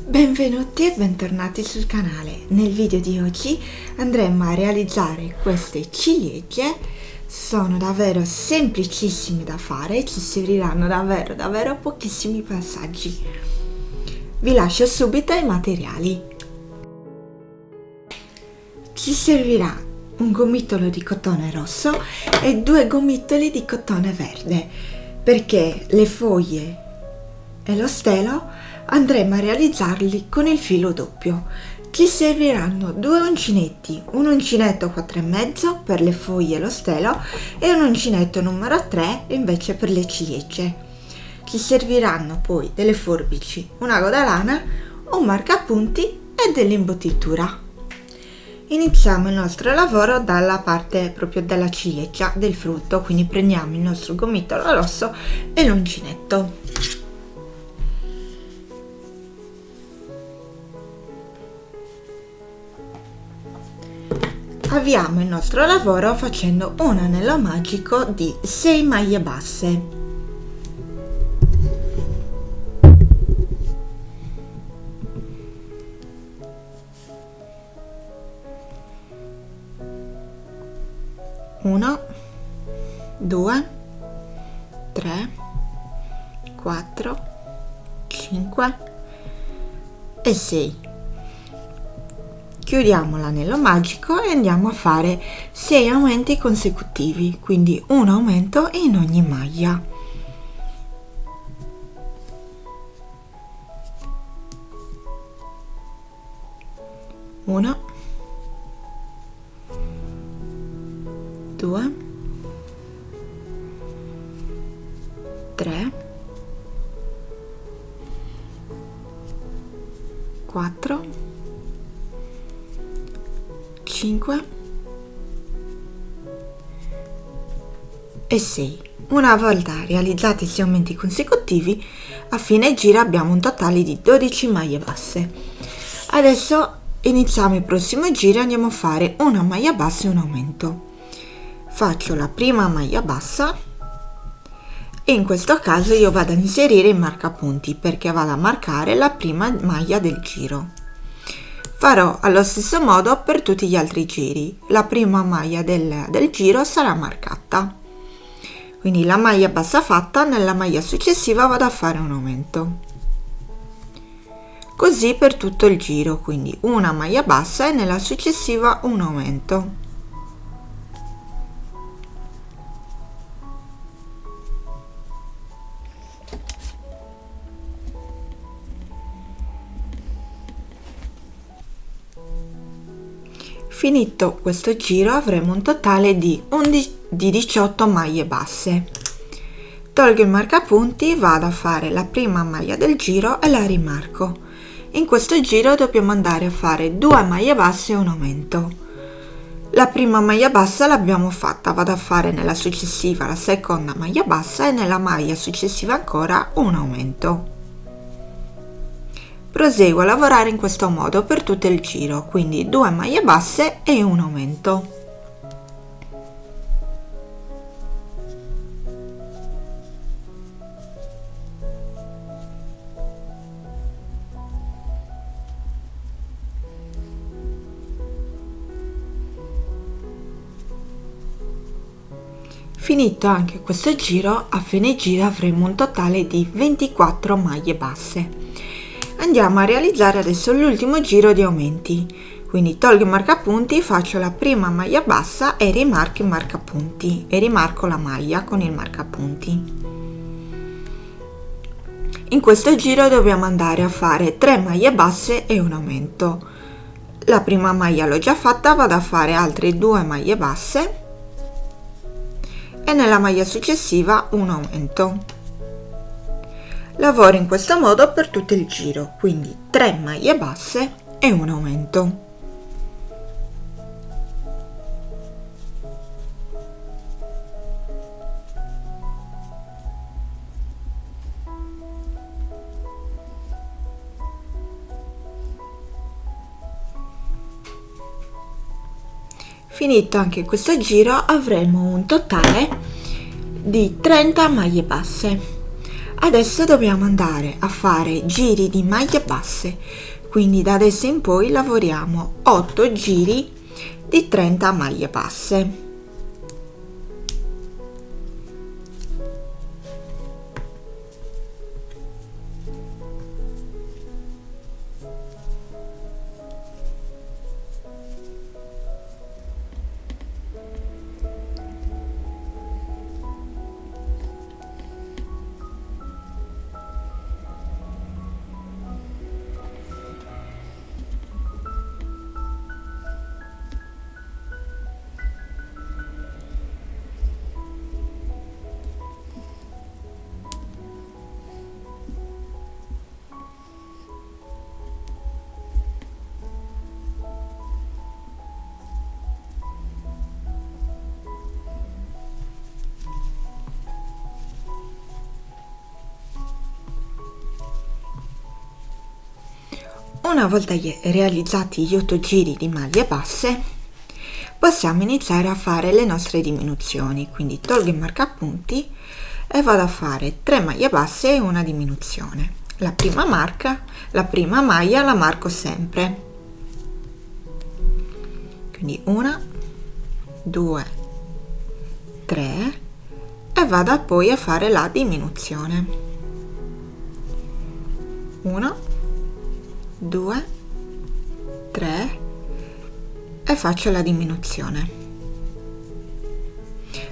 Benvenuti e bentornati sul canale. Nel video di oggi andremo a realizzare queste ciliegie. Sono davvero semplicissime da fare, ci serviranno davvero pochissimi passaggi. Vi lascio subito i materiali. Ci servirà un gomitolo di cotone rosso e 2 gomitoli di cotone verde, perché le foglie e lo stelo andremo a realizzarli con il filo doppio. Ci serviranno 2 uncinetti, un uncinetto 4,5 per le foglie e lo stelo e un uncinetto numero 3 invece per le ciliegie. Ci serviranno poi delle forbici, un ago da lana, un marcapunti e dell'imbottitura. Iniziamo il nostro lavoro dalla parte proprio della ciliegia, del frutto, quindi prendiamo il nostro gomitolo rosso e l'uncinetto. Avviamo il nostro lavoro facendo un anello magico di 6 maglie basse. Uno, 2, 3, 4, 5 e 6. Chiudiamo l'anello magico e andiamo a fare 6 aumenti consecutivi, quindi un aumento in ogni maglia. Uno, 2, 3, 4, 5 e 6. Una volta realizzati i 6 aumenti consecutivi, a fine giro abbiamo un totale di 12 maglie basse. Adesso iniziamo il prossimo giro e andiamo a fare una maglia bassa e un aumento. Faccio la prima maglia bassa e in questo caso io vado ad inserire il marcapunti perché vado a marcare la prima maglia del giro. Farò allo stesso modo per tutti gli altri giri. La prima maglia del giro sarà marcata. Quindi la maglia bassa fatta, nella maglia successiva vado a fare un aumento. Così per tutto il giro, quindi una maglia bassa e nella successiva un aumento. Finito questo giro avremo un totale di 18 maglie basse. Tolgo il marcapunti, vado a fare la prima maglia del giro e la rimarco. In questo giro dobbiamo andare a fare 2 maglie basse e un aumento. La prima maglia bassa l'abbiamo fatta, vado a fare nella successiva la seconda maglia bassa e nella maglia successiva ancora un aumento. Proseguo a lavorare in questo modo per tutto il giro, quindi 2 maglie basse e un aumento. Finito anche questo giro, a fine giro avremo un totale di 24 maglie basse. Andiamo a realizzare adesso l'ultimo giro di aumenti, quindi tolgo il marcapunti, faccio la prima maglia bassa e rimarco il marcapunti e rimarco la maglia con il marcapunti. In questo giro dobbiamo andare a fare 3 maglie basse e un aumento. La prima maglia l'ho già fatta, vado a fare altre 2 maglie basse e nella maglia successiva un aumento. Lavoro in questo modo per tutto il giro, quindi 3 maglie basse e un aumento. Finito anche questo giro avremo un totale di 30 maglie basse. Adesso dobbiamo andare a fare giri di maglie basse, quindi da adesso in poi lavoriamo 8 giri di 30 maglie basse. Una volta realizzati gli 8 giri di maglie basse, possiamo iniziare a fare le nostre diminuzioni. Quindi tolgo il marcapunti e vado a fare 3 maglie basse e una diminuzione. La prima maglia la marco sempre. Quindi 1, 2, 3 e vado poi a fare la diminuzione. 1, 2, 3 e faccio la diminuzione.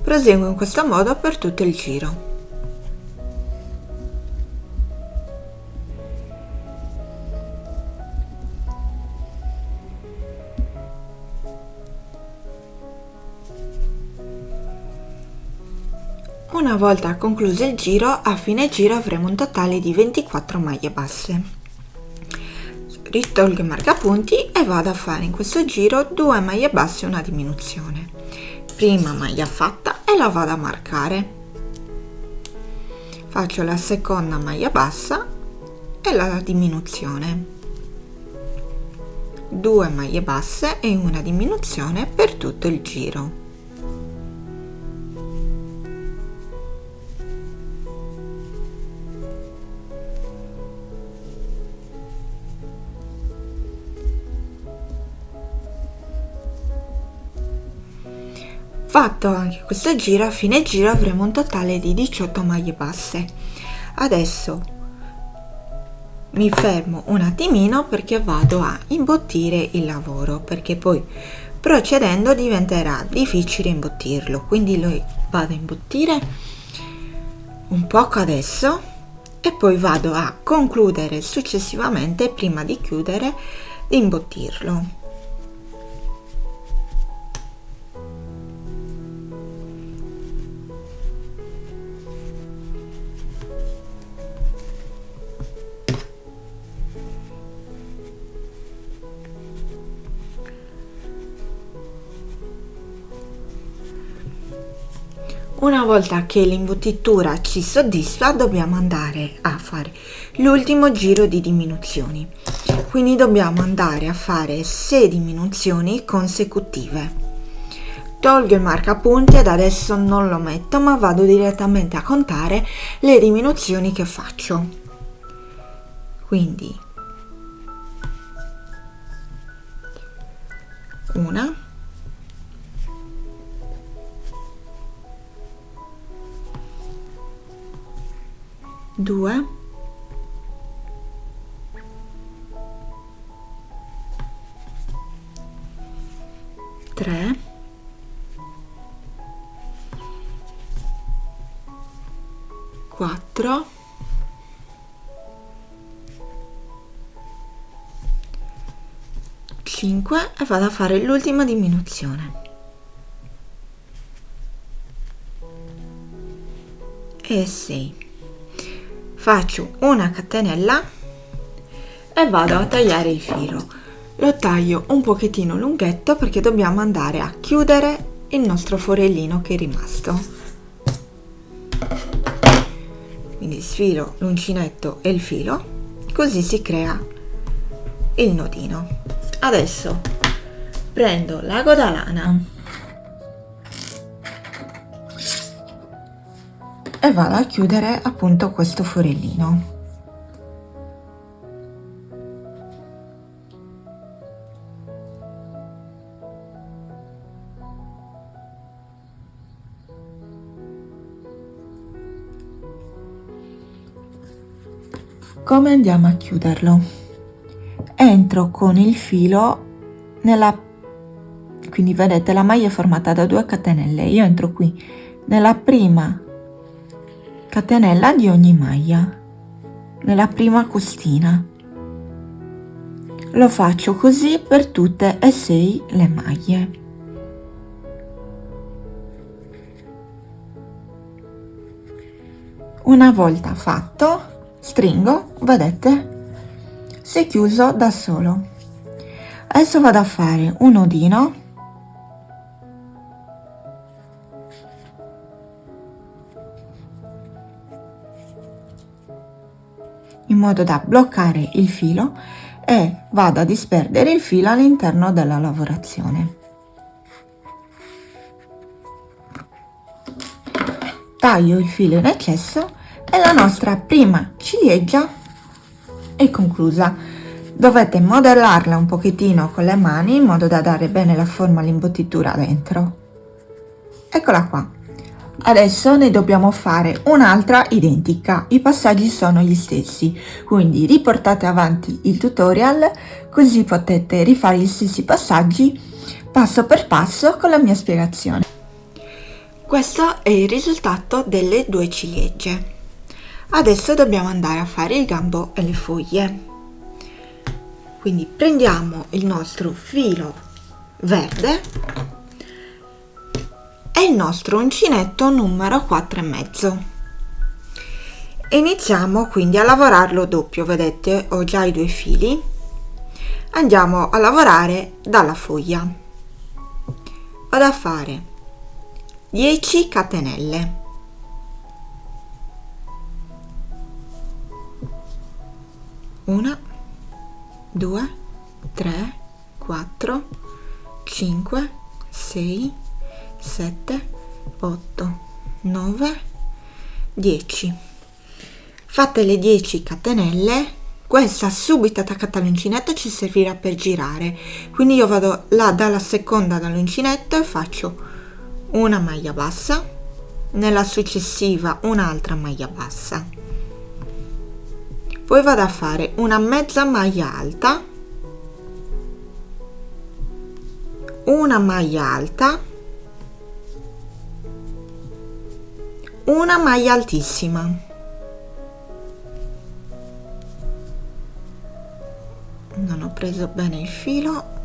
Proseguo in questo modo per tutto il giro. Una volta concluso il giro, a fine giro avremo un totale di 24 maglie basse. Ritolgo i marcapunti e vado a fare in questo giro 2 maglie basse e una diminuzione. Prima maglia fatta e la vado a marcare. Faccio la seconda maglia bassa e la diminuzione. 2 maglie basse e una diminuzione per tutto il giro. Fatto anche questo giro, a fine giro avremo un totale di 18 maglie basse. Adesso mi fermo un attimino perché vado a imbottire il lavoro, perché poi procedendo diventerà difficile imbottirlo, quindi lo vado a imbottire un poco adesso e poi vado a concludere successivamente, prima di chiudere, di imbottirlo. Una volta che l'imbottitura ci soddisfa, dobbiamo andare a fare l'ultimo giro di diminuzioni. Quindi dobbiamo andare a fare 6 diminuzioni consecutive. Tolgo il marcapunti ed adesso non lo metto, ma vado direttamente a contare le diminuzioni che faccio. Quindi 1, 2, 3, 4, 5 e vado a fare l'ultima diminuzione. E 6. Faccio una catenella e vado a tagliare il filo. Lo taglio un pochettino lunghetto perché dobbiamo andare a chiudere il nostro forellino che è rimasto. Quindi sfilo l'uncinetto e il filo, così si crea il nodino. Adesso prendo l'ago da lana e vado a chiudere appunto questo forellino. Come andiamo a chiuderlo? Entro con il filo quindi vedete la maglia è formata da 2 catenelle, io entro qui nella prima catenella di ogni maglia, nella prima costina. Lo faccio così per tutte e 6 le maglie. Una volta fatto, stringo, vedete, si è chiuso da solo. Adesso vado a fare un nodino in modo da bloccare il filo e vado a disperdere il filo all'interno della lavorazione. Taglio il filo in eccesso e la nostra prima ciliegia è conclusa. Dovete modellarla un pochettino con le mani in modo da dare bene la forma all'imbottitura dentro. Eccola qua. Adesso ne dobbiamo fare un'altra identica. I passaggi sono gli stessi, quindi riportate avanti il tutorial così potete rifare gli stessi passaggi passo per passo con la mia spiegazione. Questo è il risultato delle 2 ciliegie. Adesso dobbiamo andare a fare il gambo e le foglie. Quindi prendiamo il nostro filo verde e il nostro uncinetto numero 4,5. Iniziamo quindi a lavorarlo doppio, vedete ho già i 2 fili. Andiamo a lavorare dalla foglia. Vado a fare 10 catenelle. 1, 2, 3, 4, 5, 6, 7, 8, 9, 10. Fatte le 10 catenelle, questa subito attaccata all'uncinetto ci servirà per girare, quindi io vado là dalla seconda dall'uncinetto e faccio una maglia bassa, nella successiva un'altra maglia bassa, poi vado a fare una mezza maglia alta, una maglia alta, una maglia altissima, non ho preso bene il filo,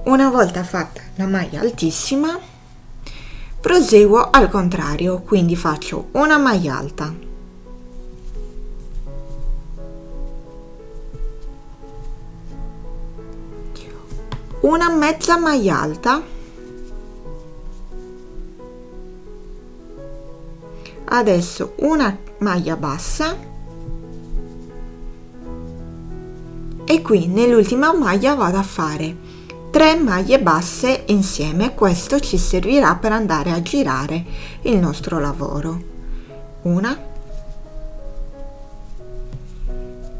una volta fatta la maglia altissima proseguo al contrario, quindi faccio una maglia alta, una mezza maglia alta, adesso una maglia bassa e qui nell'ultima maglia vado a fare 3 maglie basse insieme. Questo ci servirà per andare a girare il nostro lavoro. 1,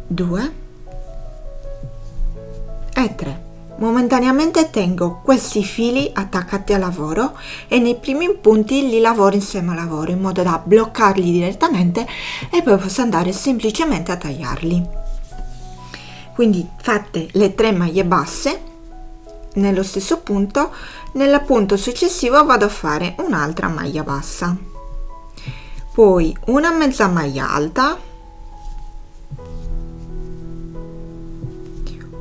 2 e 3. Momentaneamente tengo questi fili attaccati al lavoro e nei primi punti li lavoro insieme al lavoro in modo da bloccarli direttamente e poi posso andare semplicemente a tagliarli. Quindi fatte le 3 maglie basse nello stesso punto, nel punto successivo vado a fare un'altra maglia bassa, poi una mezza maglia alta,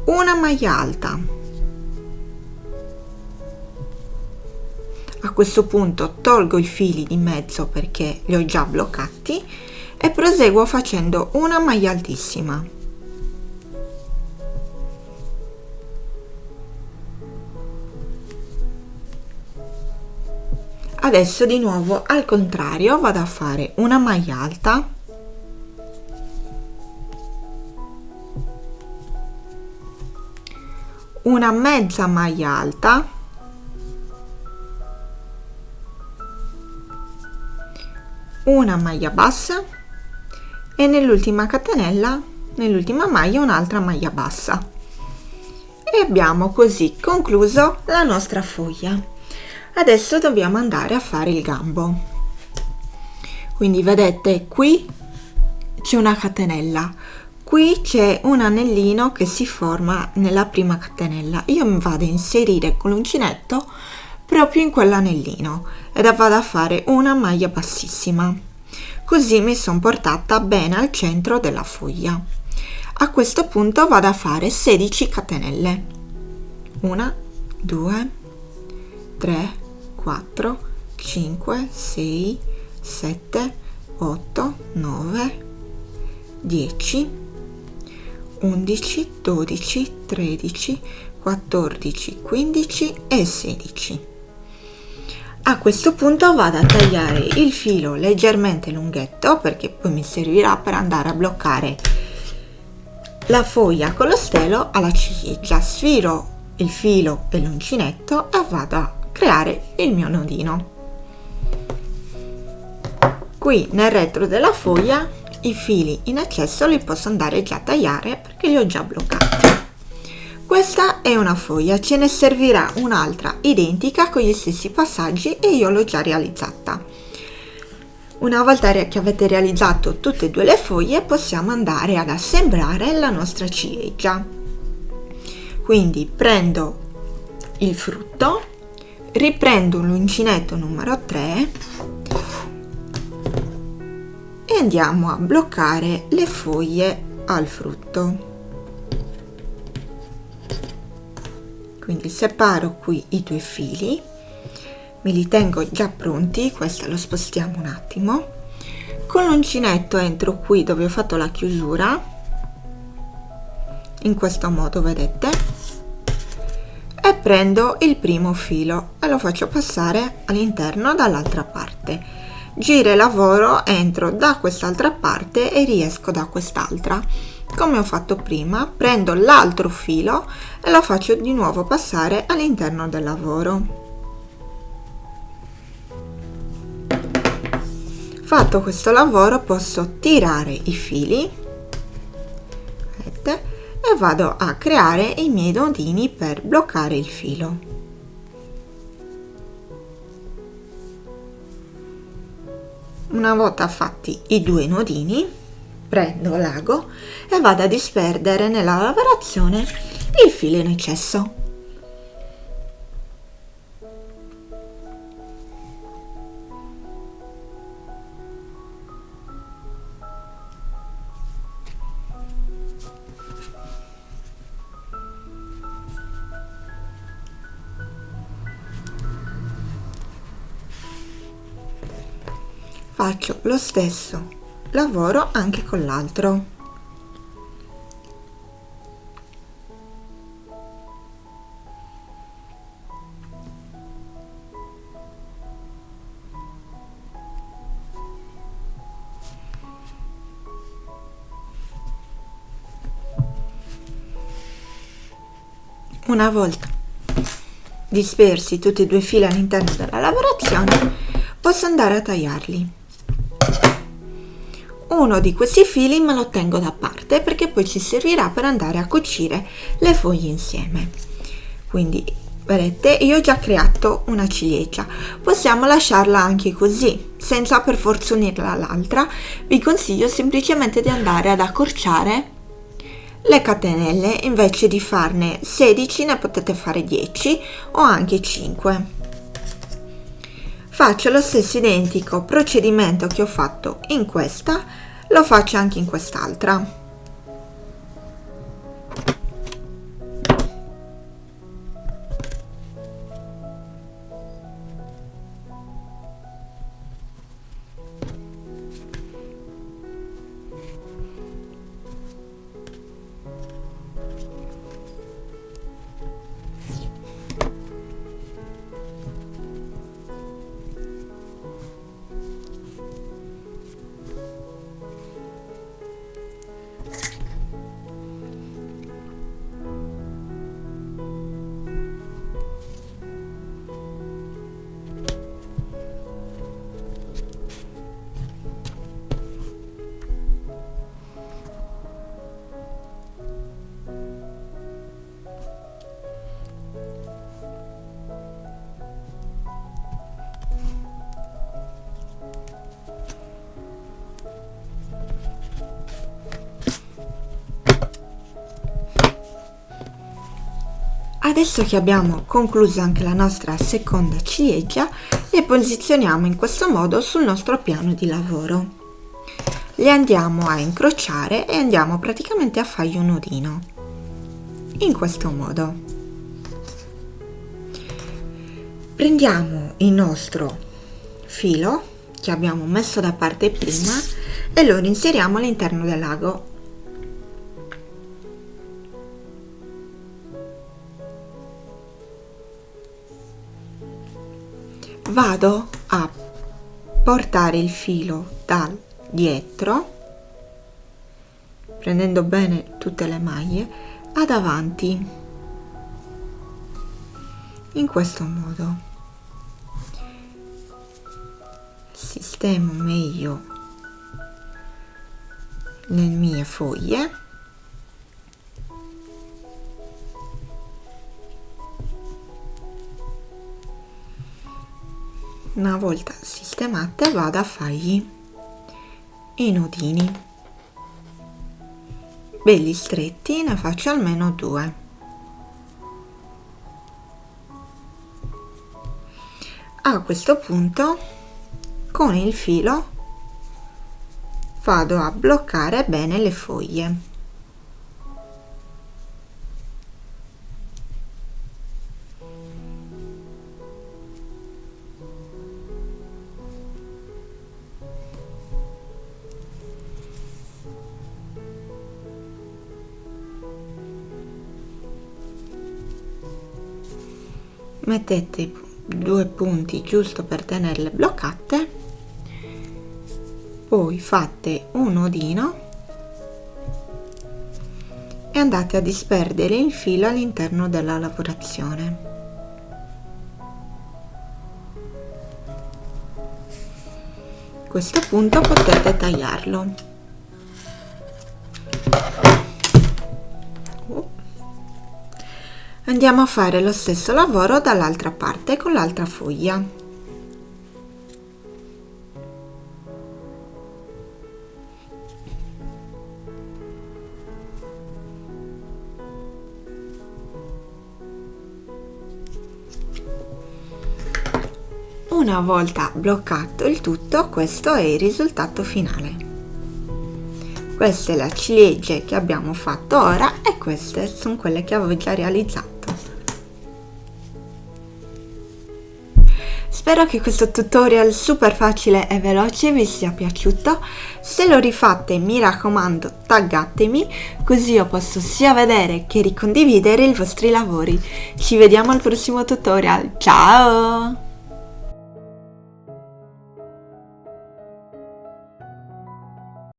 una maglia alta. A questo punto tolgo i fili di mezzo perché li ho già bloccati e proseguo facendo una maglia altissima. Adesso di nuovo al contrario vado a fare una maglia alta, una mezza maglia alta, una maglia bassa e nell'ultima catenella, nell'ultima maglia, un'altra maglia bassa. E abbiamo così concluso la nostra foglia. Adesso dobbiamo andare a fare il gambo. Quindi vedete, qui c'è una catenella, qui c'è un anellino che si forma nella prima catenella. Io mi vado a inserire con l'uncinetto proprio in quell'anellino e vado a fare una maglia bassissima, così mi sono portata bene al centro della foglia. A questo punto vado a fare 16 catenelle. 1, 2, 3, 4, 5, 6, 7, 8, 9, 10, 11, 12, 13, 14, 15 e 16. A questo punto vado a tagliare il filo leggermente lunghetto, perché poi mi servirà per andare a bloccare la foglia con lo stelo alla ciliegia. Sfilo il filo e l'uncinetto e vado a creare il mio nodino. Qui nel retro della foglia i fili in eccesso li posso andare già a tagliare perché li ho già bloccati. Questa è una foglia, ce ne servirà un'altra identica con gli stessi passaggi e io l'ho già realizzata. Una volta che avete realizzato tutte e due le foglie, possiamo andare ad assemblare la nostra ciliegia. Quindi prendo il frutto, riprendo l'uncinetto numero 3 e andiamo a bloccare le foglie al frutto. Quindi separo qui i due fili, me li tengo già pronti, questo lo spostiamo un attimo. Con l'uncinetto entro qui dove ho fatto la chiusura, in questo modo, vedete, e prendo il primo filo e lo faccio passare all'interno dall'altra parte. Giro e lavoro, entro da quest'altra parte e riesco da quest'altra. Come ho fatto prima, prendo l'altro filo e lo faccio di nuovo passare all'interno del lavoro. Fatto questo lavoro, posso tirare i fili, vedete, e vado a creare i miei nodini per bloccare il filo. Una volta fatti i due nodini, prendo l'ago e vado a disperdere nella lavorazione il filo in eccesso. Faccio lo stesso lavoro anche con l'altro. Una volta dispersi tutti e due i fili all'interno della lavorazione, posso andare a tagliarli. Uno di questi fili me lo tengo da parte perché poi ci servirà per andare a cucire le foglie insieme. Quindi vedete, io ho già creato una ciliegia, possiamo lasciarla anche così senza per forza unirla all'altra. Vi consiglio semplicemente di andare ad accorciare le catenelle, invece di farne 16 ne potete fare 10 o anche 5. Faccio lo stesso identico procedimento che ho fatto in questa, lo faccio anche in quest'altra. Adesso che abbiamo concluso anche la nostra seconda ciliegia, le posizioniamo in questo modo sul nostro piano di lavoro. Le andiamo a incrociare e andiamo praticamente a fargli un nodino. In questo modo. Prendiamo il nostro filo che abbiamo messo da parte prima e lo inseriamo all'interno dell'ago. Vado a portare il filo da dietro, prendendo bene tutte le maglie, ad avanti, in questo modo. Sistemo meglio le mie foglie. Una volta sistemate vado a fargli i nodini belli stretti, ne faccio almeno 2. A questo punto con il filo vado a bloccare bene le foglie. Mettete 2 punti giusto per tenerle bloccate, poi fate un nodino e andate a disperdere il filo all'interno della lavorazione. A questo punto potete tagliarlo. Andiamo a fare lo stesso lavoro dall'altra parte con l'altra foglia. Una volta bloccato il tutto, questo è il risultato finale. Questa è la ciliegia che abbiamo fatto ora e queste sono quelle che avevo già realizzato. Spero che questo tutorial super facile e veloce vi sia piaciuto. Se lo rifate, mi raccomando, taggatemi, così io posso sia vedere che ricondividere i vostri lavori. Ci vediamo al prossimo tutorial. Ciao!